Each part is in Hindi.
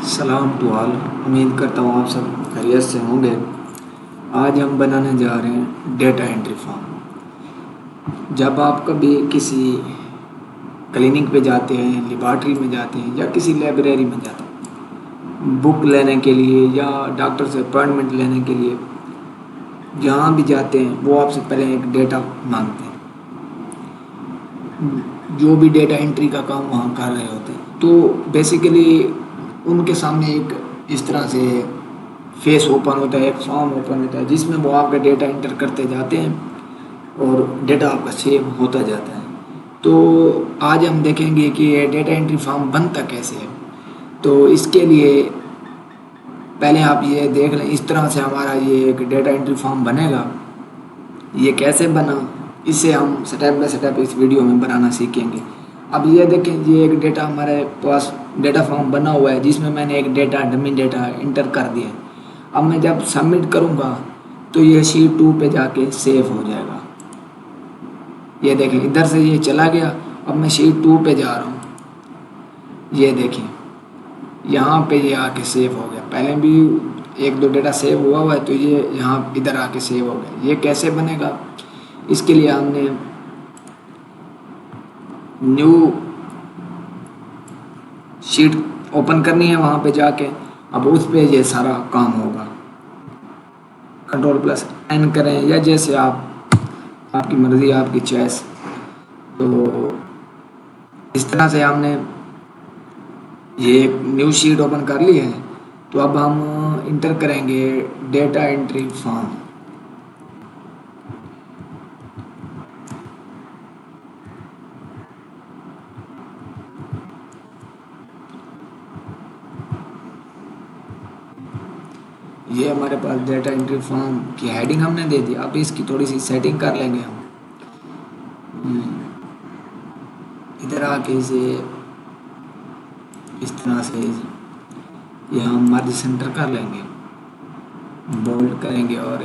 सलाम टू ऑल। उम्मीद करता हूँ आप सब खैरियत से होंगे। आज हम बनाने जा रहे हैं डेटा एंट्री फॉर्म। जब आप कभी किसी क्लिनिक पे जाते हैं, लेबॉर्ट्री में जाते हैं या किसी लाइब्रेरी में जाते हैं बुक लेने के लिए या डॉक्टर से अपॉइंटमेंट लेने के लिए, जहाँ भी जाते हैं वो आपसे पहले एक डेटा मांगते हैं। जो भी डेटा एंट्री का काम वहाँ कर रहे होते हैं, तो बेसिकली उनके सामने एक इस तरह से फेस ओपन होता है, एक फॉर्म ओपन होता है जिसमें वो आपका डेटा एंटर करते जाते हैं और डेटा आपका सेव होता जाता है। तो आज हम देखेंगे कि ये डेटा एंट्री फॉर्म बनता कैसे है। तो इसके लिए पहले आप ये देख लें, इस तरह से हमारा ये एक डेटा एंट्री फॉर्म बनेगा। ये कैसे बना, इसे हम स्टेप बाय स्टेप इस वीडियो में बनाना सीखेंगे। अब ये देखें, ये एक डेटा हमारे पास डेटा फॉर्म बना हुआ है जिसमें मैंने एक डेटा डमी डेटा इंटर कर दिया है। अब मैं जब सबमिट करूँगा तो ये शीट 2 पे जाके सेव हो जाएगा। ये देखें, इधर से ये चला गया। अब मैं शीट 2 पे जा रहा हूँ, ये देखें यहाँ पे ये आके सेव हो गया। पहले भी एक दो डेटा सेव हुआ है, तो ये यहाँ इधर आके सेव हो गया। ये कैसे बनेगा, इसके लिए हमने न्यू शीट ओपन करनी है वहाँ पे जाके। अब उस पे ये सारा काम होगा। Ctrl+N करें या जैसे आपकी मर्ज़ी, आपकी चॉइस। तो इस तरह से हमने ये एक न्यू शीट ओपन कर ली है। तो अब हम इंटर करेंगे डेटा एंट्री फॉर्म। ये हमारे पास डेटा एंट्री फॉर्म की हेडिंग हमने दे दी। अब इसकी थोड़ी सी सेटिंग कर लेंगे हम। इधर आके इसे इस तरह से यहाँ मर्ज सेंटर कर लेंगे, बोल्ड करेंगे और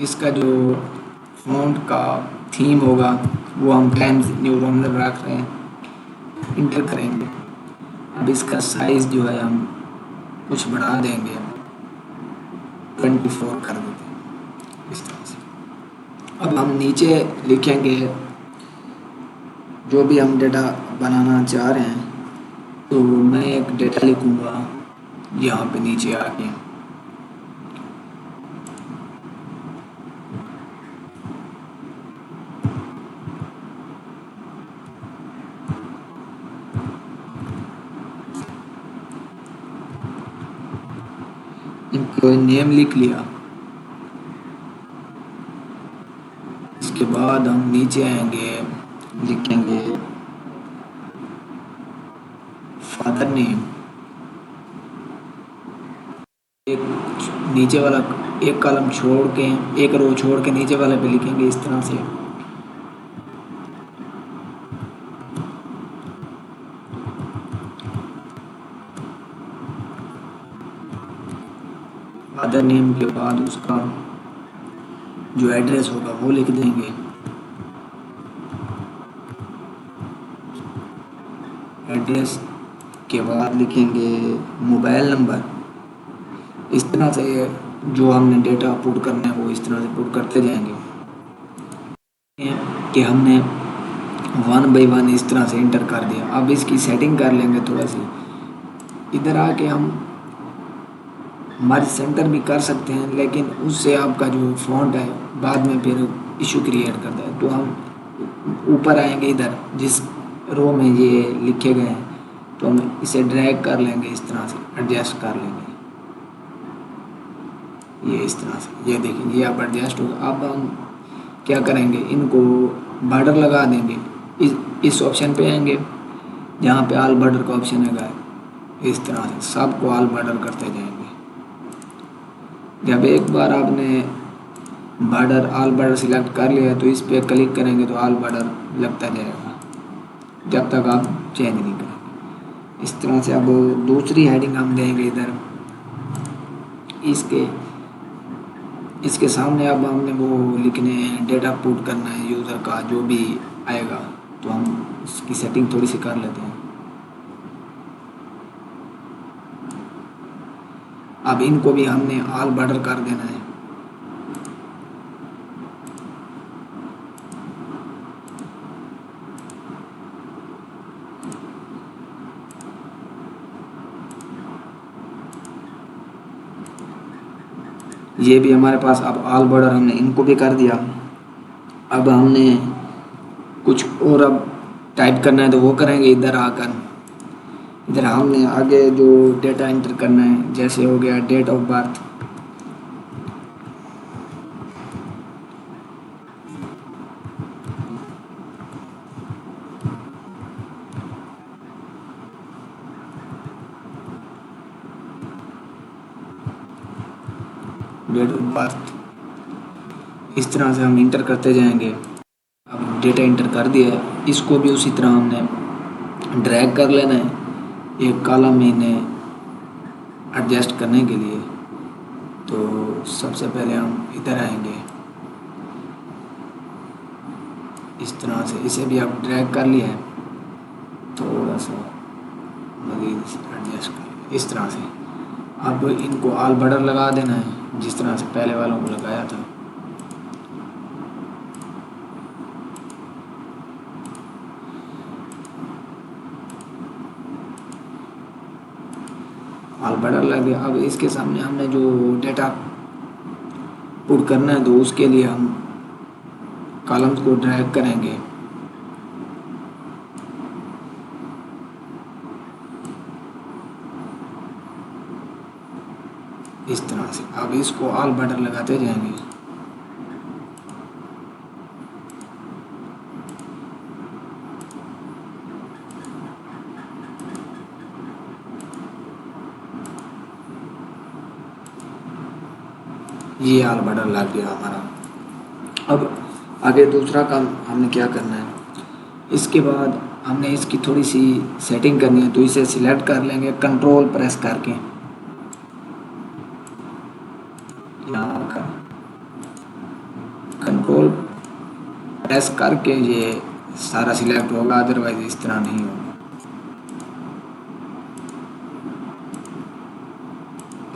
इसका जो फॉन्ट का थीम होगा वो हम टाइम्स न्यू रोमन रख रहे हैं, इंटर करेंगे। अब इसका साइज़ जो है हम कुछ बढ़ा देंगे, 24 कर देते हैं इस तरह से। अब हम नीचे लिखेंगे जो भी हम डेटा बनाना चाह रहे हैं। तो मैं एक डेटा लिखूँगा यहाँ पे नीचे आके। एम्प्लॉय नेम लिख लिया। इसके बाद हम नीचे आएंगे, लिखेंगे फादर नेम। एक नीचे वाला एक कॉलम छोड़ के, एक रो छोड़ के नीचे वाले पे लिखेंगे इस तरह से। फादर नेम के बाद उसका जो एड्रेस होगा वो लिख देंगे। एड्रेस के बाद लिखेंगे मोबाइल नंबर। इस तरह से जो हमने डेटा पुट करना है वो इस तरह से पुट करते जाएंगे कि हमने 1 बाय 1 इस तरह से इंटर कर दिया। अब इसकी सेटिंग कर लेंगे थोड़ा सी। इधर आके हम मर्ज सेंटर भी कर सकते हैं, लेकिन उससे आपका जो फॉन्ट है बाद में फिर इशू क्रिएट करता है। तो हम ऊपर आएंगे, इधर जिस रो में ये लिखे गए हैं तो हम इसे ड्रैग कर लेंगे, इस तरह से एडजस्ट कर लेंगे। ये इस तरह से, ये देखिए ये अब एडजस्ट होगा। अब हम क्या करेंगे, इनको बॉर्डर लगा देंगे। इस ऑप्शन पे आएंगे जहाँ पे ऑल बॉर्डर का ऑप्शन है। इस तरह से सबको ऑल बॉर्डर करते जाएंगे। जब एक बार आपने बॉर्डर ऑल बॉर्डर सिलेक्ट कर लिया तो इस पर क्लिक करेंगे तो ऑल बॉर्डर लगता जाएगा जब तक आप चेंज नहीं करेंगे। इस तरह से अब दूसरी हेडिंग हम देंगे इधर। इसके सामने अब हमने वो लिखने हैं, डेटा पुट करना है यूज़र का जो भी आएगा। तो हम इसकी सेटिंग थोड़ी सी कर लेते हैं। अब इनको भी हमने ऑल बॉर्डर कर देना है। ये भी हमारे पास अब ऑल बॉर्डर हमने इनको भी कर दिया। अब हमने कुछ और अब टाइप करना है तो वो करेंगे इधर आकर। इधर हमने आगे जो डेटा एंटर करना है, जैसे हो गया date of birth, date of birth इस तरह से हम इंटर करते जाएंगे। अब डेटा इंटर कर दिया है, इसको भी उसी तरह हमने ड्रैग कर लेना है एक कॉलम में इन्हें एडजस्ट करने के लिए। तो सबसे पहले हम इधर आएंगे इस तरह से, इसे भी आप ड्रैग कर लिया है, थोड़ा सा मज़ीद एडजस्ट कर इस तरह से। अब इनको ऑल बॉर्डर लगा देना है जिस तरह से पहले वालों को लगाया था। ऑल बॉर्डर लग गया। अब इसके सामने हमने जो डेटा पुट करना है तो उसके लिए हम कॉलम्स को ड्रैग करेंगे इस तरह से। अब इसको ऑल बॉर्डर लगाते जाएंगे। ये ऑल बॉर्डर लग गया हमारा। अब आगे दूसरा काम हमने क्या करना है, इसके बाद हमने इसकी थोड़ी सी सेटिंग करनी है। तो इसे सिलेक्ट कर लेंगे कंट्रोल प्रेस करके, यहाँ का कंट्रोल प्रेस करके ये सारा सिलेक्ट होगा, अदरवाइज इस तरह नहीं होगा।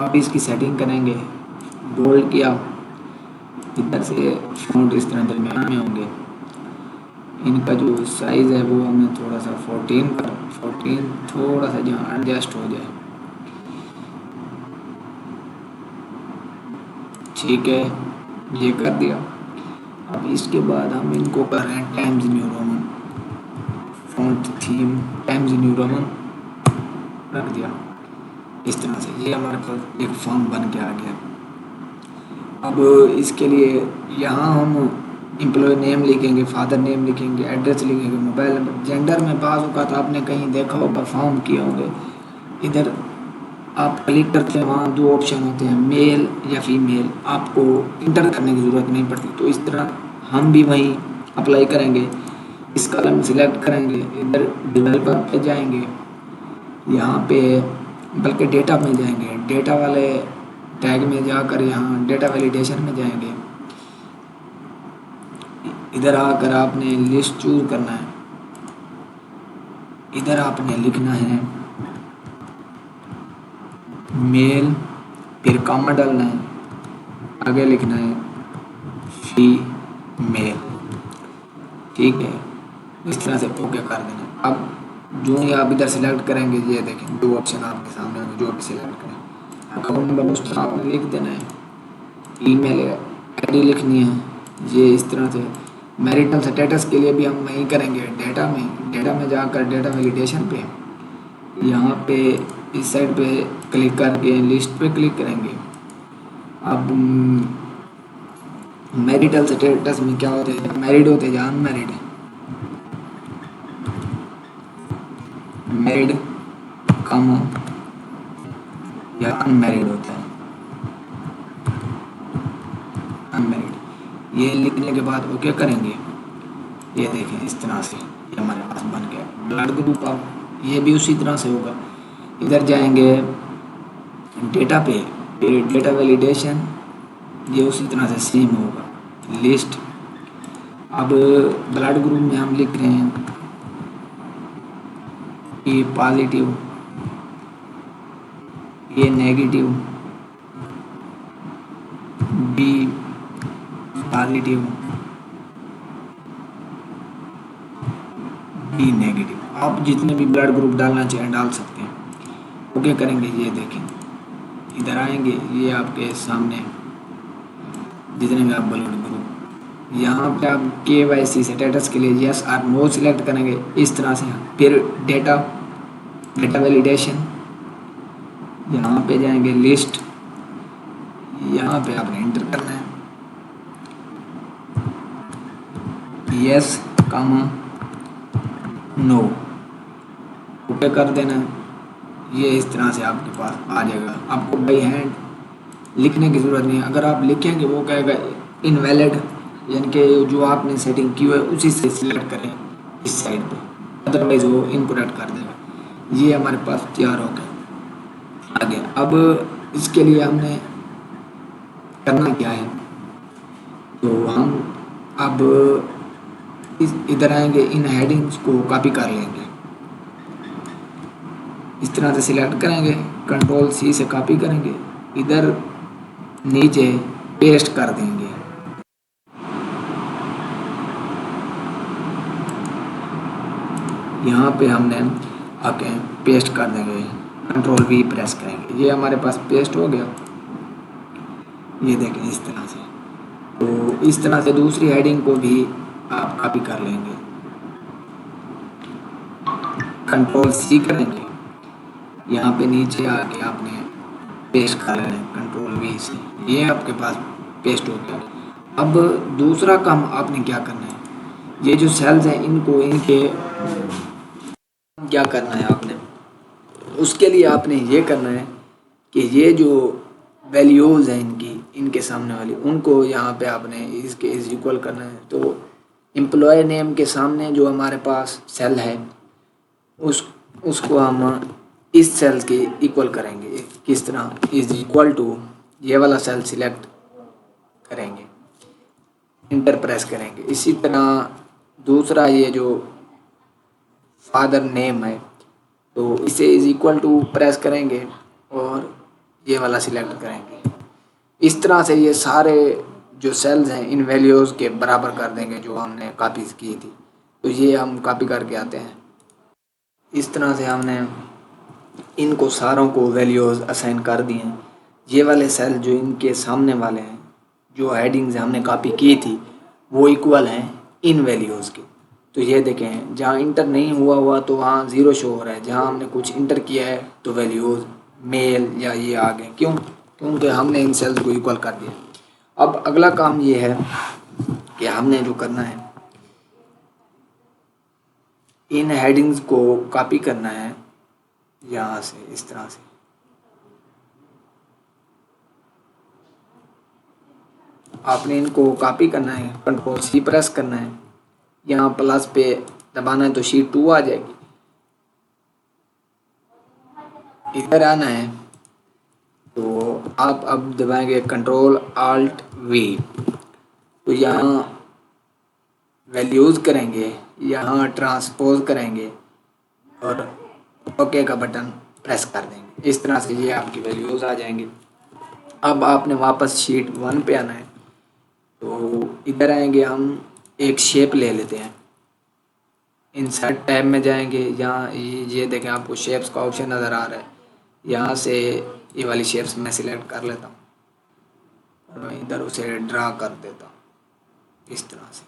अब इसकी सेटिंग करेंगे, बोल्ड किया, इधर से फ़ॉन्ट इस तरह दरमियान में होंगे। इनका जो साइज़ है वो हमें थोड़ा सा 14 थोड़ा सा जहाँ एडजस्ट हो जाए, ठीक है, ये कर दिया। अब इसके बाद हम इनको कर रहे हैं times new Roman, font theme times new Roman रख दिया इस तरह से। ये हमारे पास एक फॉर्म बन के आ गया। अब इसके लिए यहाँ हम एम्प्लॉय नेम लिखेंगे, फादर नेम लिखेंगे, एड्रेस लिखेंगे, मोबाइल नंबर, जेंडर में बाज़ औक़ात आपने कहीं देखा होगा फॉर्म किए होंगे, इधर आप क्लिक करते हैं, वहाँ दो ऑप्शन होते हैं मेल या फीमेल, आपको इंटर करने की ज़रूरत नहीं पड़ती। तो इस तरह हम भी वहीं अप्लाई करेंगे। इस कॉलम सिलेक्ट करेंगे, इधर डेवलपर पे जाएंगे, यहाँ पे बल्कि डेटा में जाएंगे, डेटा वाले टैग में जाकर यहाँ डेटा वैलिडेशन में जाएंगे। इधर आकर आपने लिस्ट चूज करना है, इधर आपने लिखना है मेल, फिर कॉमा डालना है, आगे लिखना है फीमेल, ठीक है, इस तरह से ओके कर देना। अब जो ही आप इधर सेलेक्ट करेंगे, ये देखें दो ऑप्शन आपके सामने होंगे, जो भी सिलेक्ट करें। अकाउंट नंबर उस तरह आपने लिख देना है, ईमेल आईडी लिखनी है, ये इस तरह से। मैरिटल स्टेटस के लिए भी हम वही करेंगे, डेटा में जाकर डेटा वैलिडेशन पे, यहाँ पे इस साइड पे क्लिक करके लिस्ट पे क्लिक करेंगे। अब मैरिटल स्टेटस में क्या होते हैं, मैरिड होते हैं या अनमैरिड, मैरिड कम या अनमैरिड होता है, अनमैरिड। ये लिखने के बाद ओके करेंगे। ये देखें इस तरह से ये हमारे पास बन गया ब्लड ग्रुप। अब ये भी उसी तरह से होगा, इधर जाएंगे डेटा पे, डेटा वैलिडेशन, ये उसी तरह से सेम होगा लिस्ट। अब ब्लड ग्रुप में हम लिख रहे हैं ये पॉजिटिव, ये negative, B positive, B negative. आप जितने भी ब्लड ग्रुप डालना चाहें डाल सकते हैं। ओके करेंगे, ये देखें इधर आएंगे, ये आपके सामने जितने भी आप ब्लड ग्रुप, यहाँ पे आप KYC स्टेटस के लिए यस और नो सिलेक्ट करेंगे इस तरह से। फिर डेटा डेटा वैलिडेशन, यहाँ पे जाएंगे लिस्ट, यहाँ पे आपने एंटर करना है यस कामा नो, ओके कर देना। ये इस तरह से आपके पास आ जाएगा। आपको बाई हैंड लिखने की ज़रूरत नहीं है। अगर आप लिखेंगे वो कहेगा इनवैलिड, यानी कि जो आपने सेटिंग की है उसी से सिलेक्ट करें इस साइड पे, अदरवाइज वो इनकरेक्ट कर देगा। ये हमारे पास तैयार हो गया। आगे अब इसके लिए हमने करना क्या है, तो हम अब इधर आएंगे, इन हेडिंग्स को कॉपी कर लेंगे, इस तरह से सिलेक्ट करेंगे, Ctrl+C से कॉपी करेंगे, इधर नीचे पेस्ट कर देंगे। यहाँ पे हमने आके पेस्ट कर देंगे, Ctrl+V प्रेस करेंगे, ये हमारे पास पेस्ट हो गया। ये देखें इस तरह से। तो इस तरह से दूसरी हेडिंग को भी आप कॉपी कर लेंगे, Ctrl+C करेंगे, यहाँ पे नीचे आके आपने पेस्ट कर लेना है Ctrl+V से, ये आपके पास पेस्ट हो गया। अब दूसरा काम आपने क्या करना है, ये जो सेल्स हैं इनको इनके क्या करना है आपने, उसके लिए आपने ये करना है कि ये जो वैल्यूज़ हैं इनकी, इनके सामने वाली, उनको यहाँ पे आपने इसके इज इक्वल करना है। तो एम्प्लॉय नेम के सामने जो हमारे पास सेल है उसको हम इस सेल के इक्वल करेंगे। किस तरह, इज इक्वल टू, ये वाला सेल सिलेक्ट करेंगे, इंटर प्रेस करेंगे। इसी तरह दूसरा ये जो फादर नेम है तो इसे इज इक्वल टू प्रेस करेंगे और ये वाला सिलेक्ट करेंगे। इस तरह से ये सारे जो सेल्स हैं इन वैल्यूज़ के बराबर कर देंगे जो हमने कॉपी की थी। तो ये हम कॉपी करके आते हैं। इस तरह से हमने इनको सारों को वैल्यूज़ असाइन कर दिए हैं। ये वाले सेल जो इनके सामने वाले हैं, जो हेडिंग्स हमने कॉपी की थी वो इक्वल हैं इन वैल्यूज़ के। तो ये देखें, जहाँ इंटर नहीं हुआ तो वहाँ 0 शो हो रहा है, जहाँ हमने कुछ इंटर किया है तो वैल्यूज़ मेल या ये आ गए। क्यों? क्योंकि हमने इन सेल्स को इक्वल कर दिया। अब अगला काम ये है कि हमने जो करना है, इन हेडिंग्स को कॉपी करना है यहाँ से, इस तरह से। आपने इनको कॉपी करना है, Ctrl+C प्रेस करना है, यहाँ प्लस पे दबाना है तो शीट 2 आ जाएगी। इधर आना है तो आप अब दबाएंगे Ctrl+Alt+V, तो यहाँ वैल्यूज़ करेंगे, यहाँ ट्रांसपोज करेंगे और ओके का बटन प्रेस कर देंगे। इस तरह से ये आपकी वैल्यूज़ आ जाएंगे। अब आपने वापस शीट 1 पे आना है, तो इधर आएंगे, हम एक शेप ले लेते हैं, इंसर्ट टैब में जाएंगे, यहाँ ये देखें आपको शेप्स का ऑप्शन नज़र आ रहा है। यहाँ से ये वाली शेप्स मैं सिलेक्ट कर लेता हूँ और मैं इधर उसे ड्रा कर देता हूँ इस तरह से।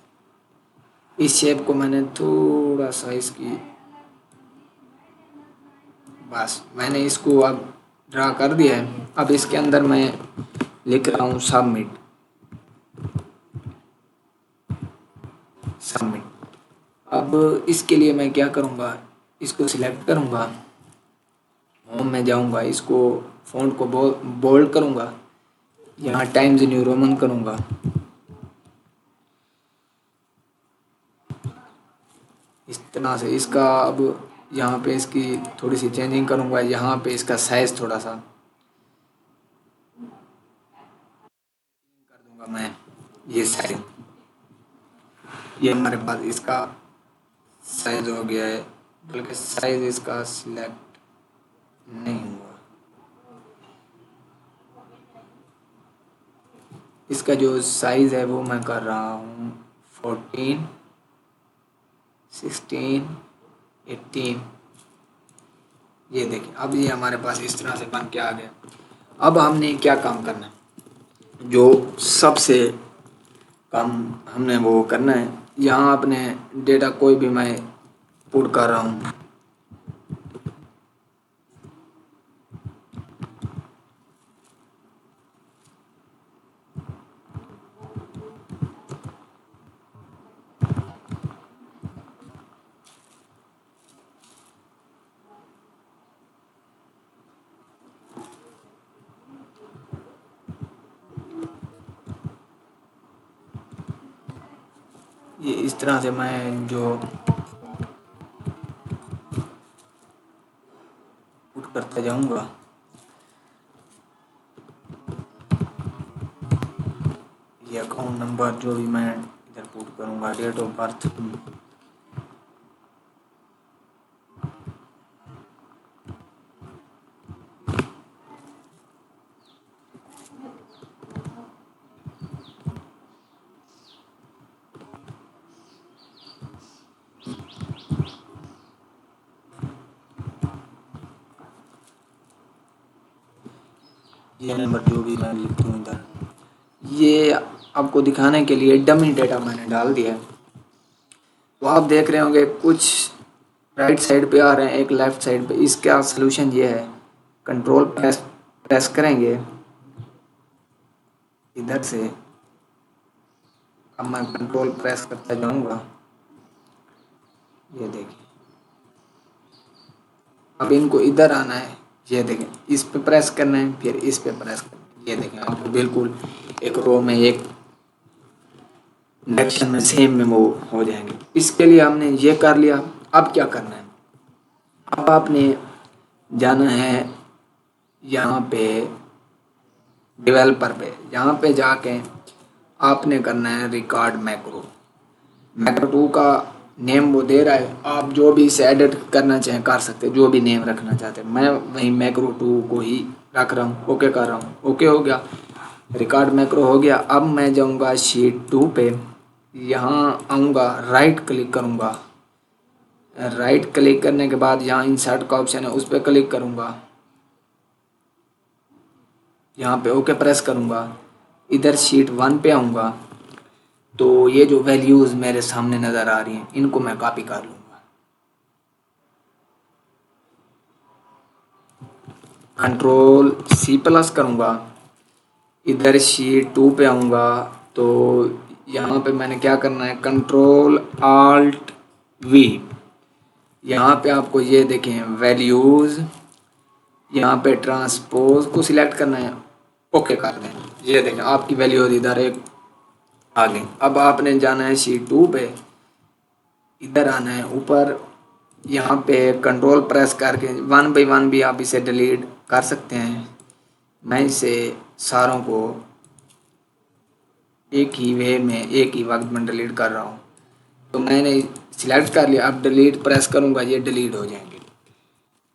इस शेप को मैंने थोड़ा सा इसकी, बस मैंने इसको अब ड्रा कर दिया है। अब इसके अंदर मैं लिख रहा हूँ सबमिट। अब इसके लिए मैं क्या करूँगा, इसको सिलेक्ट करूँगा, होम में जाऊँगा, इसको फ़ॉन्ट को बोल्ड करूँगा, यहाँ टाइम्स न्यू रोमन करूँगा, इस तरह से। इसका अब यहाँ पे इसकी थोड़ी सी चेंजिंग करूँगा, यहाँ पे इसका साइज़ थोड़ा सा कर दूँगा मैं, ये साइज, ये हमारे पास इसका साइज़ हो गया है, बल्कि साइज़ इसका सिलेक्ट नहीं हुआ। इसका जो साइज़ है वो मैं कर रहा हूँ 14, 16, 18। ये देखिए अब ये हमारे पास इस तरह से बन के आ गया। अब हमने क्या काम करना है, जो सबसे कम हमने वो करना है, यहाँ अपने डेटा कोई भी मैं पुट कर रहा हूँ। ये इस तरह से मैं जो पुट करता जाऊँगा। ये अकाउंट नंबर जो भी मैं इधर पुट करूँगा, डेट ऑफ बर्थ, ये नंबर जो भी मैं लिख दूँ इधर। ये आपको दिखाने के लिए डमी डेटा मैंने डाल दिया है। तो आप देख रहे होंगे कुछ राइट साइड पे आ रहे हैं, एक लेफ्ट साइड पे। इसका सलूशन ये है, कंट्रोल प्रेस करेंगे इधर से। अब मैं कंट्रोल प्रेस करता जाऊंगा, ये देखिए। अब इनको इधर आना है, ये देखें, इस पे प्रेस करना है, फिर इस पे प्रेस करना है। ये देखें आपको बिल्कुल एक रो में, एक डायरेक्शन में सेम में वो हो जाएंगे। इसके लिए हमने ये कर लिया। अब क्या करना है, अब आपने जाना है यहाँ पे डेवलपर पे। यहाँ पे जाके आपने करना है रिकॉर्ड मैक्रो। मैक्रो 2 का नेम वो दे रहा है, आप जो भी इसे एडिट करना चाहें कर सकते हैं, जो भी नेम रखना चाहते हैं। मैं वही मैक्रो 2 को ही रख रहा हूँ, ओके कर रहा हूँ। ओके हो गया, रिकॉर्ड मैक्रो हो गया। अब मैं जाऊँगा शीट 2 पे, यहाँ आऊँगा, राइट क्लिक करूँगा। राइट क्लिक करने के बाद यहाँ इंसर्ट का ऑप्शन है, उस पर क्लिक करूँगा। यहाँ पे ओके प्रेस करूँगा। इधर शीट 1 पे आऊँगा, तो ये जो वैल्यूज़ मेरे सामने नज़र आ रही हैं, इनको मैं कॉपी कर लूँगा। कंट्रोल C+ करूँगा। इधर शीट 2 पे आऊँगा, तो यहाँ पे मैंने क्या करना है, कंट्रोल Alt V। यहाँ पे आपको ये देखें वैल्यूज़, यहाँ पे ट्रांसपोज को सिलेक्ट करना है, ओके कर दें। ये देखें आपकी वैल्यूज़ इधर एक आ गई। अब आपने जाना है शीट 2 पे, इधर आना है ऊपर, यहाँ पे कंट्रोल प्रेस करके 1 बाई 1 भी आप इसे डिलीट कर सकते हैं। मैं इसे सारों को एक ही वे में, एक ही वक्त में डिलीट कर रहा हूँ। तो मैंने सिलेक्ट कर लिया, अब डिलीट प्रेस करूँगा, ये डिलीट हो जाएंगे।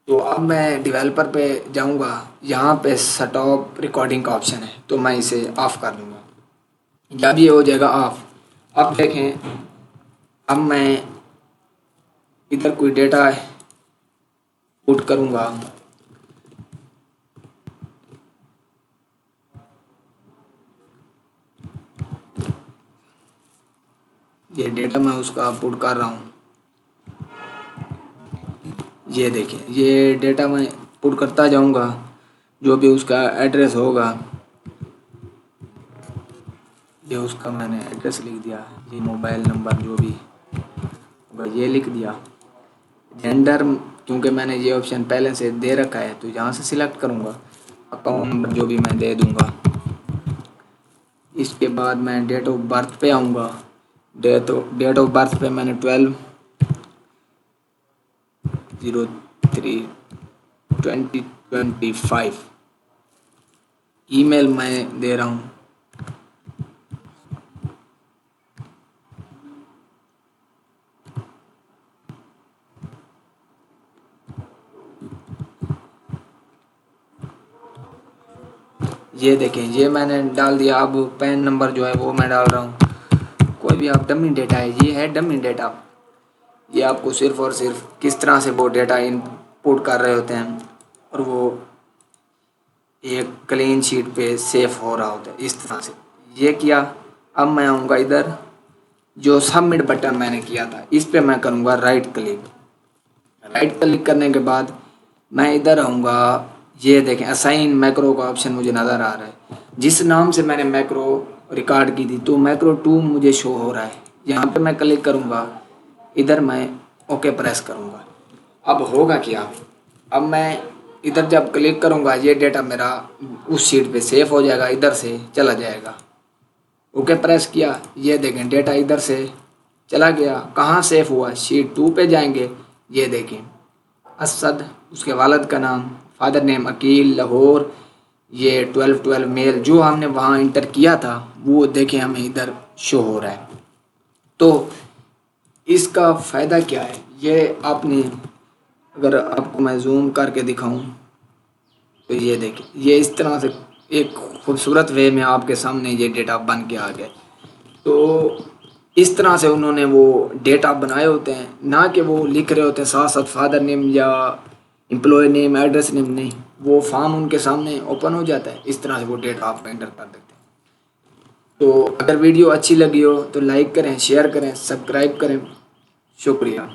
तो अब मैं डेवलपर पे जाऊँगा, यहाँ पे स्टॉप रिकॉर्डिंग का ऑप्शन है, तो मैं इसे ऑफ़ कर दूँगा। जब ये हो जाएगा ऑफ, अब देखें, अब मैं इधर कोई डेटा पुट करूँगा। ये डेटा मैं उसका पुट कर रहा हूँ। ये देखिए, ये डेटा मैं पुट करता जाऊँगा, जो भी उसका एड्रेस होगा, ये उसका मैंने एड्रेस लिख दिया, ये मोबाइल नंबर जो भी होगा ये लिख दिया। जेंडर, क्योंकि मैंने ये ऑप्शन पहले से दे रखा है, तो यहाँ से सिलेक्ट करूँगा। अकाउंट नंबर जो भी मैं दे दूँगा। इसके बाद मैं डेट ऑफ बर्थ पे आऊँगा। डेट ऑफ बर्थ पे मैंने 12/03/2025 ईमेल मैं दे रहा हूँ। ये देखें, ये मैंने डाल दिया। अब पैन नंबर जो है वो मैं डाल रहा हूँ। कोई भी आप डमी डेटा है, ये है डमी डेटा। ये आपको सिर्फ और सिर्फ किस तरह से वो डेटा इनपुट कर रहे होते हैं और वो एक क्लीन शीट पे सेव हो रहा होता है इस तरह से। ये किया। अब मैं आऊँगा इधर, जो सबमिट बटन मैंने किया था इस पे मैं करूँगा राइट क्लिक। राइट क्लिक करने के बाद मैं इधर आऊँगा। ये देखें, असाइन मैक्रो का ऑप्शन मुझे नज़र आ रहा है। जिस नाम से मैंने मैक्रो रिकॉर्ड की थी तो मैक्रो 2 मुझे शो हो रहा है। यहाँ पे मैं क्लिक करूँगा, इधर मैं ओके प्रेस करूँगा। अब होगा क्या, अब मैं इधर जब क्लिक करूँगा ये डेटा मेरा उस शीट पे सेव हो जाएगा, इधर से चला जाएगा। ओके प्रेस किया, ये देखें डेटा इधर से चला गया। कहाँ सेव हुआ, शीट 2 पे जाएंगे। ये देखें असद, उसके वालिद का नाम, फादर नेम अकील, लाहौर, ये 12 मेल जो हमने वहाँ इंटर किया था वो देखें हमें इधर शो हो रहा है। तो इसका फ़ायदा क्या है, ये आपने, अगर आपको मैं जूम करके दिखाऊं तो ये देखिए, ये इस तरह से एक खूबसूरत वे में आपके सामने ये डेटा बन के आ गया। तो इस तरह से उन्होंने वो डेटा बनाए होते हैं, ना कि वो लिख रहे होते हैं साथ साथ फादर नेम या एम्प्लॉय नेम, एड्रेस नेम नहीं। वो फॉर्म उनके सामने ओपन हो जाता है, इस तरह से वो डेटा आप एंटर कर देते हैं। तो अगर वीडियो अच्छी लगी हो तो लाइक करें, शेयर करें, सब्सक्राइब करें। शुक्रिया।